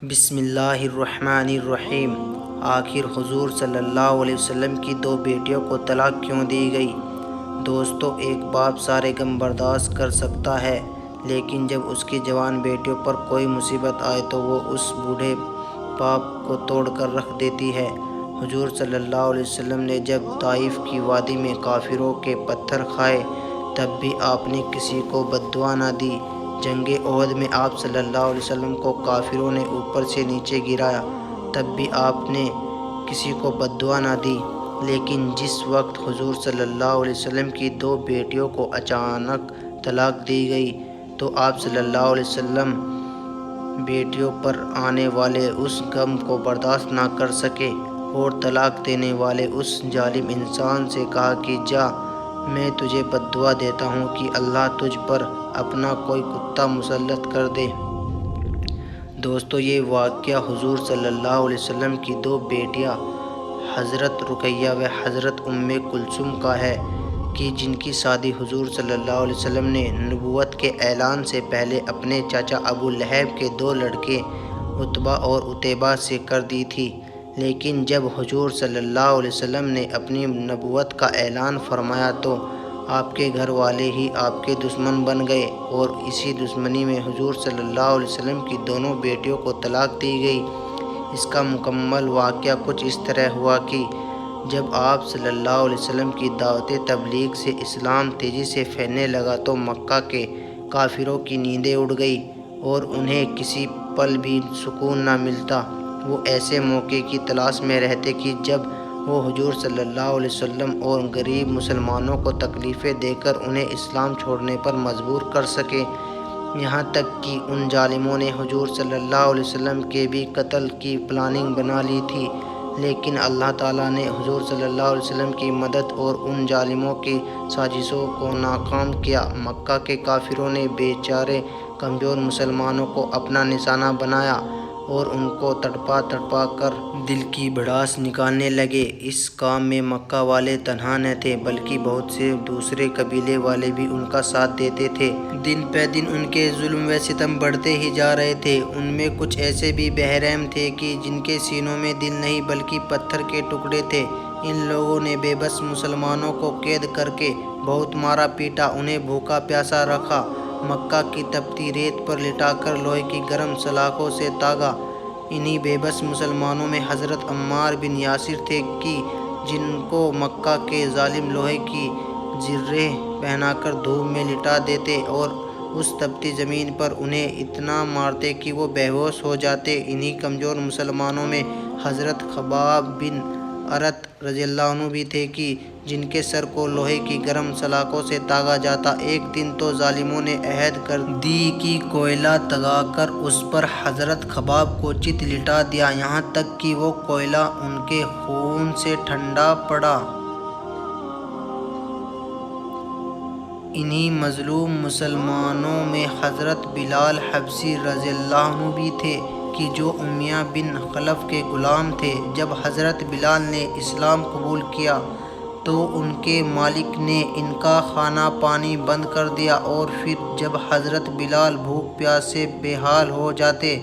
بسم اللہ الرحمن الرحیم۔ آخر حضور صلی اللہ علیہ وسلم کی دو بیٹیوں کو طلاق کیوں دی گئی؟ دوستو، ایک باپ سارے غم برداشت کر سکتا ہے، لیکن جب اس کی جوان بیٹیوں پر کوئی مصیبت آئے تو وہ اس بوڑھے باپ کو توڑ کر رکھ دیتی ہے۔ حضور صلی اللہ علیہ وسلم نے جب طائف کی وادی میں کافروں کے پتھر کھائے تب بھی آپ نے کسی کو بد دعا نہ دی۔ جنگ احد میں آپ صلی اللہ علیہ وسلم کو کافروں نے اوپر سے نیچے گرایا تب بھی آپ نے کسی کو بد دعا نہ دی، لیکن جس وقت حضور صلی اللہ علیہ وسلم کی دو بیٹیوں کو اچانک طلاق دی گئی تو آپ صلی اللہ علیہ وسلم بیٹیوں پر آنے والے اس غم کو برداشت نہ کر سکے اور طلاق دینے والے اس ظالم انسان سے کہا کہ جا، میں تجھے بد دعا دیتا ہوں کہ اللہ تجھ پر اپنا کوئی کتا مسلط کر دے۔ دوستو، یہ واقعہ حضور صلی اللہ علیہ وسلم کی دو بیٹیاں حضرت رقیہ و حضرت ام کلثوم کا ہے کہ جن کی شادی حضور صلی اللہ علیہ وسلم نے نبوت کے اعلان سے پہلے اپنے چاچا ابو لہب کے دو لڑکے عتبہ اور عتیبہ سے کر دی تھی، لیکن جب حضور صلی اللہ علیہ وسلم نے اپنی نبوت کا اعلان فرمایا تو آپ کے گھر والے ہی آپ کے دشمن بن گئے اور اسی دشمنی میں حضور صلی اللہ علیہ وسلم کی دونوں بیٹیوں کو طلاق دی گئی۔ اس کا مکمل واقعہ کچھ اس طرح ہوا کہ جب آپ صلی اللہ علیہ وسلم کی دعوت تبلیغ سے اسلام تیزی سے پھیلنے لگا تو مکہ کے کافروں کی نیندیں اڑ گئی اور انہیں کسی پل بھی سکون نہ ملتا۔ وہ ایسے موقع کی تلاش میں رہتے کہ جب وہ حضور صلی اللہ علیہ وسلم اور غریب مسلمانوں کو تکلیفیں دے کر انہیں اسلام چھوڑنے پر مجبور کر سکیں۔ یہاں تک کہ ان ظالموں نے حضور صلی اللہ علیہ وسلم کے بھی قتل کی پلاننگ بنا لی تھی، لیکن اللہ تعالیٰ نے حضور صلی اللہ علیہ وسلم کی مدد اور ان ظالموں کی سازشوں کو ناکام کیا۔ مکہ کے کافروں نے بیچارے کمزور مسلمانوں کو اپنا نشانہ بنایا اور ان کو تڑپا تڑپا کر دل کی بھڑاس نکالنے لگے۔ اس کام میں مکہ والے تنہا نہ تھے بلکہ بہت سے دوسرے قبیلے والے بھی ان کا ساتھ دیتے تھے۔ دن پہ دن ان کے ظلم و ستم بڑھتے ہی جا رہے تھے۔ ان میں کچھ ایسے بھی بے رحم تھے کہ جن کے سینوں میں دل نہیں بلکہ پتھر کے ٹکڑے تھے۔ ان لوگوں نے بے بس مسلمانوں کو قید کر کے بہت مارا پیٹا، انہیں بھوکا پیاسا رکھا، مکہ کی تپتی ریت پر لٹا کر لوہے کی گرم سلاخوں سے داغا۔ انہی بے بس مسلمانوں میں حضرت عمار بن یاسر تھے کہ جن کو مکہ کے ظالم لوہے کی زرہیں پہنا کر دھوپ میں لٹا دیتے اور اس تپتی زمین پر انہیں اتنا مارتے کہ وہ بے ہوش ہو جاتے۔ انہی کمزور مسلمانوں میں حضرت خباب بن ارت رضی اللہ عنہ بھی تھے کہ جن کے سر کو لوہے کی گرم سلاخوں سے داغا جاتا۔ ایک دن تو ظالموں نے عہد کر دی کہ کوئلہ تگا کر اس پر حضرت خباب کو چت لٹا دیا، یہاں تک کہ وہ کوئلہ ان کے خون سے ٹھنڈا پڑا۔ انہی مظلوم مسلمانوں میں حضرت بلال حبشی رضی اللہ عنہ بھی تھے کہ جو امیہ بن خلف کے غلام تھے۔ جب حضرت بلال نے اسلام قبول کیا تو ان کے مالک نے ان کا کھانا پانی بند کر دیا اور پھر جب حضرت بلال بھوک پیاس سے بے حال ہو جاتے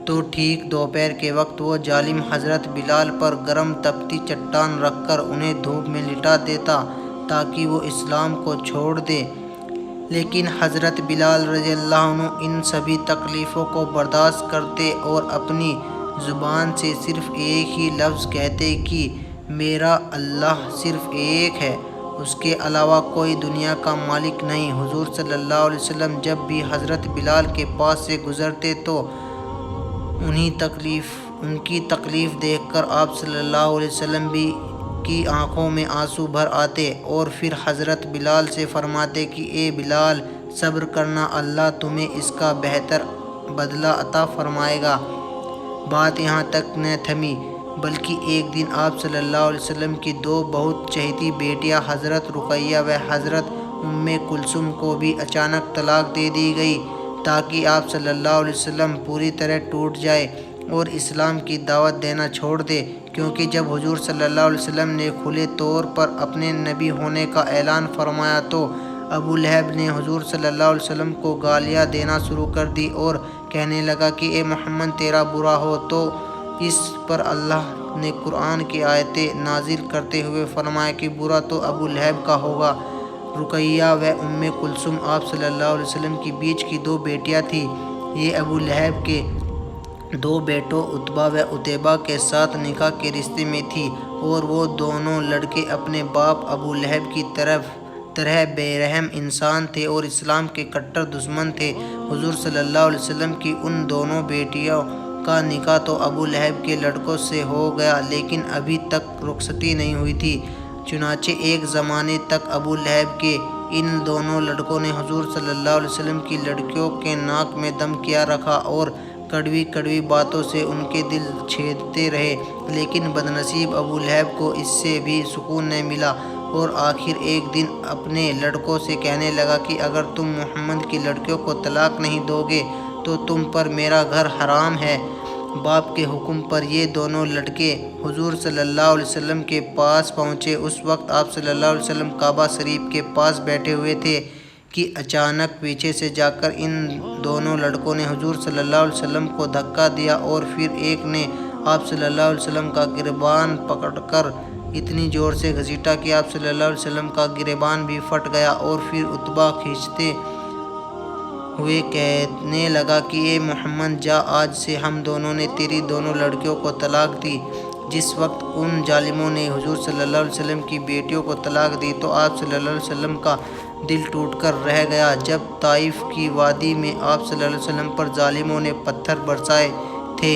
تو ٹھیک دوپہر کے وقت وہ ظالم حضرت بلال پر گرم تپتی چٹان رکھ کر انہیں دھوپ میں لٹا دیتا تاکہ وہ اسلام کو چھوڑ دیں، لیکن حضرت بلال رضی اللہ عنہ ان سبھی تکلیفوں کو برداشت کرتے اور اپنی زبان سے صرف ایک ہی لفظ کہتے کہ میرا اللہ صرف ایک ہے، اس کے علاوہ کوئی دنیا کا مالک نہیں۔ حضور صلی اللہ علیہ وسلم جب بھی حضرت بلال کے پاس سے گزرتے تو ان کی تکلیف دیکھ کر آپ صلی اللہ علیہ وسلم کی آنکھوں میں آنسو بھر آتے اور پھر حضرت بلال سے فرماتے کہ اے بلال، صبر کرنا، اللہ تمہیں اس کا بہتر بدلہ عطا فرمائے گا۔ بات یہاں تک نہ تھمی بلکہ ایک دن آپ صلی اللہ علیہ وسلم کی دو بہت چہیتی بیٹیاں حضرت رقیہ و حضرت ام کلثوم کو بھی اچانک طلاق دے دی گئی تاکہ آپ صلی اللہ علیہ وسلم پوری طرح ٹوٹ جائے اور اسلام کی دعوت دینا چھوڑ دے، کیونکہ جب حضور صلی اللہ علیہ وسلم نے کھلے طور پر اپنے نبی ہونے کا اعلان فرمایا تو ابو لہب نے حضور صلی اللہ علیہ وسلم کو گالیاں دینا شروع کر دی اور کہنے لگا کہ اے محمد تیرا برا ہو۔ تو اس پر اللہ نے قرآن کی آیتیں نازل کرتے ہوئے فرمایا کہ برا تو ابو لہب کا ہوگا۔ رقیہ و ام کلثوم آپ صلی اللہ علیہ وسلم کی بیچ کی دو بیٹیاں تھیں۔ یہ ابو لہب کے دو بیٹوں عتبہ و عتیبہ کے ساتھ نکاح کے رشتے میں تھی اور وہ دونوں لڑکے اپنے باپ ابو لہب کی طرح بے رحم انسان تھے اور اسلام کے کٹر دشمن تھے۔ حضور صلی اللہ علیہ وسلم کی ان دونوں بیٹیوں کا نکاح تو ابو لہب کے لڑکوں سے ہو گیا لیکن ابھی تک رخصتی نہیں ہوئی تھی۔ چنانچہ ایک زمانے تک ابو لہب کے ان دونوں لڑکوں نے حضور صلی اللہ علیہ وسلم کی لڑکیوں کے ناک میں دم کیا رکھا اور کڑوی کڑوی باتوں سے ان کے دل چھیدتے رہے، لیکن بدنصیب ابو لہب کو اس سے بھی سکون نہیں ملا اور آخر ایک دن اپنے لڑکوں سے کہنے لگا کہ اگر تم محمد کی لڑکیوں کو طلاق نہیں دو گے تو تم پر میرا گھر حرام ہے۔ باپ کے حکم پر یہ دونوں لڑکے حضور صلی اللہ علیہ وسلم کے پاس پہنچے۔ اس وقت آپ صلی اللہ علیہ وسلم کعبہ شریف کے پاس بیٹھے ہوئے تھے کہ اچانک پیچھے سے جا کر ان دونوں لڑکوں نے حضور صلی اللہ علیہ وسلم کو دھکا دیا اور پھر ایک نے آپ صلی اللہ علیہ وسلم کا گریبان پکڑ کر اتنی زور سے گھسیٹا کہ آپ صلی اللہ علیہ وسلم کا گریبان بھی پھٹ گیا اور پھر عتبہ کھینچتے ہوئے کہنے لگا کہ اے محمد جا، آج سے ہم دونوں نے تیری دونوں لڑکیوں کو طلاق دی۔ جس وقت ان ظالموں نے حضور صلی اللہ علیہ وسلم کی بیٹیوں کو طلاق دی تو آپ صلی اللہ علیہ وسلم کا دل ٹوٹ کر رہ گیا۔ جب طائف کی وادی میں آپ صلی اللہ علیہ وسلم پر ظالموں نے پتھر برسائے تھے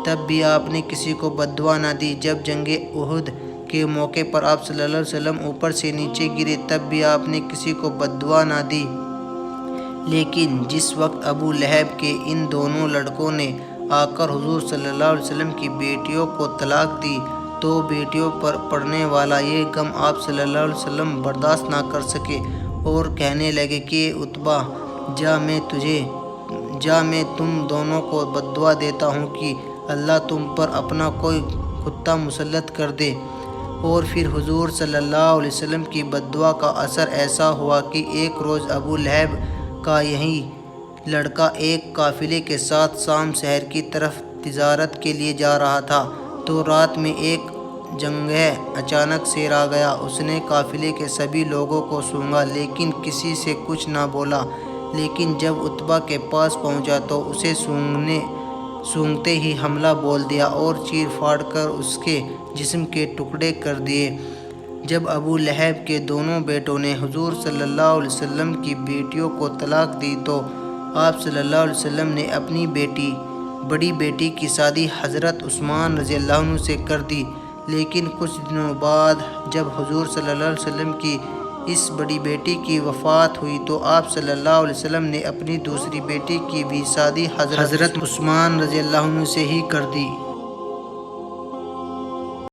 تب بھی آپ نے کسی کو بد دعا نہ دی۔ جب جنگ احد کے موقع پر آپ صلی اللہ علیہ وسلم اوپر سے نیچے گرے تب بھی آپ نے کسی کو بد دعا نہ دی۔ لیکن جس وقت ابو لہب کے ان دونوں لڑکوں نے آ کر حضور صلی اللہ علیہ وسلم کی بیٹیوں کو طلاق دی تو بیٹیوں پر پڑنے والا یہ غم آپ صلی اللہ علیہ وسلم برداشت نہ کر سکے اور کہنے لگے کہ عتبہ جا، میں تم دونوں کو بد دعا دیتا ہوں کہ اللہ تم پر اپنا کوئی کتا مسلط کر دے۔ اور پھر حضور صلی اللہ علیہ وسلم کی بد دعا کا اثر ایسا ہوا کہ ایک روز ابو لہب کا یہی لڑکا ایک قافلے کے ساتھ شام شہر کی طرف تجارت کے لیے جا رہا تھا تو رات میں ایک جنگجو اچانک شیر آ گیا۔ اس نے قافلے کے سبھی لوگوں کو سونگا لیکن کسی سے کچھ نہ بولا، لیکن جب عتبہ کے پاس پہنچا تو اسے سونگتے ہی حملہ بول دیا اور چیر پھاڑ کر اس کے جسم کے ٹکڑے کر دیے۔ جب ابو لہب کے دونوں بیٹوں نے حضور صلی اللہ علیہ وسلم کی بیٹیوں کو طلاق دی تو آپ صلی اللہ علیہ وسلم نے اپنی بڑی بیٹی کی شادی حضرت عثمان رضی اللہ عنہ سے کر دی۔ لیکن کچھ دنوں بعد جب حضور صلی اللہ علیہ وسلم کی اس بڑی بیٹی کی وفات ہوئی تو آپ صلی اللہ علیہ وسلم نے اپنی دوسری بیٹی کی بھی شادی حضرت عثمان رضی اللہ عنہ سے ہی کر دی۔